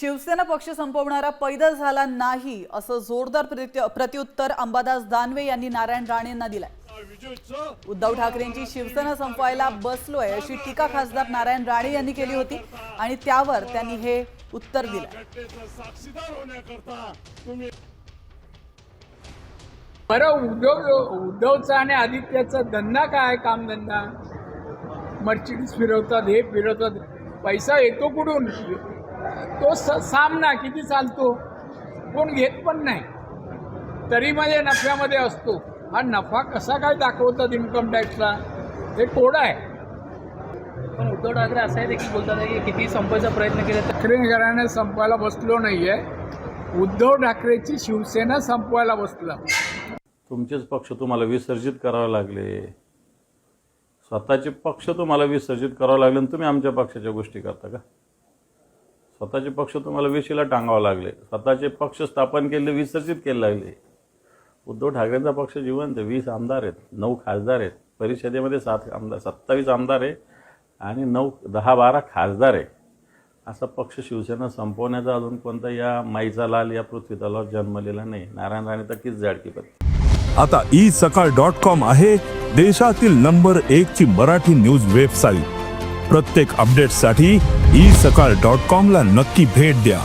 शिवसेना पक्ष संपवणारा पैदल झाला नाही असं जोरदार प्रत्युत्तर अंबादास दानवे यांनी नारायण राणेंना दिलंय। उद्धव ठाकरेंची शिवसेना संपवायला बसलोय अशी टीका खासदार नारायण राणे यांनी केली होती आणि त्यावर त्यांनी हे उत्तर दिलं। बरं, उद्धवचा आणि आदित्याचा धंदा काय? कामधंदा मर्चिडीज फिरवतात, हे फिरवतात, पैसा येतो कुठून? तो सामना किती चालतो कोण घेत पण नाही, तरी मध्ये नफ्यामध्ये असतो। हा नफा कसा काय दाखवतात इन्कम टॅक्सला? हे कोड आहे। पण उद्धव ठाकरे असं आहे देखील बोलतात की किती संपायचा प्रयत्न केला ठाकरे घराणे संपवायला बसलो नाहीये, उद्धव ठाकरेची शिवसेना संपवायला बसला। तुमचेच पक्ष तुम्हाला विसर्जित करावे लागले, स्वतःचे पक्ष तुम्हाला विसर्जित करावे लागले आणि तुम्ही आमच्या पक्षाच्या गोष्टी करता का? स्वतःचे पक्ष तुम्हाला वेशीला टांगावे लागले, स्वतःचे पक्ष स्थापन केले, विसर्जित केले लागले। उद्धव ठाकरेंचा पक्ष जिवंत आहे, 20 आमदार आहेत, 9 खासदार आहेत, परिषदेमध्ये 7 आमदार, 27 आमदार आहे आणि 10-12 खासदार आहे। असा पक्ष शिवसेना संपवण्याचा अजून कोणता या माईचा लाल या पृथ्वी तलावर जन्मलेला नाही। नारायण राणे तर किस जाडकी पत्ती। आता isakal.com आहे देशातील नंबर 1 ची मराठी न्यूज वेबसाईट। प्रत्येक अपडेटसाठी isakal.com ला नक्की भेट द्या।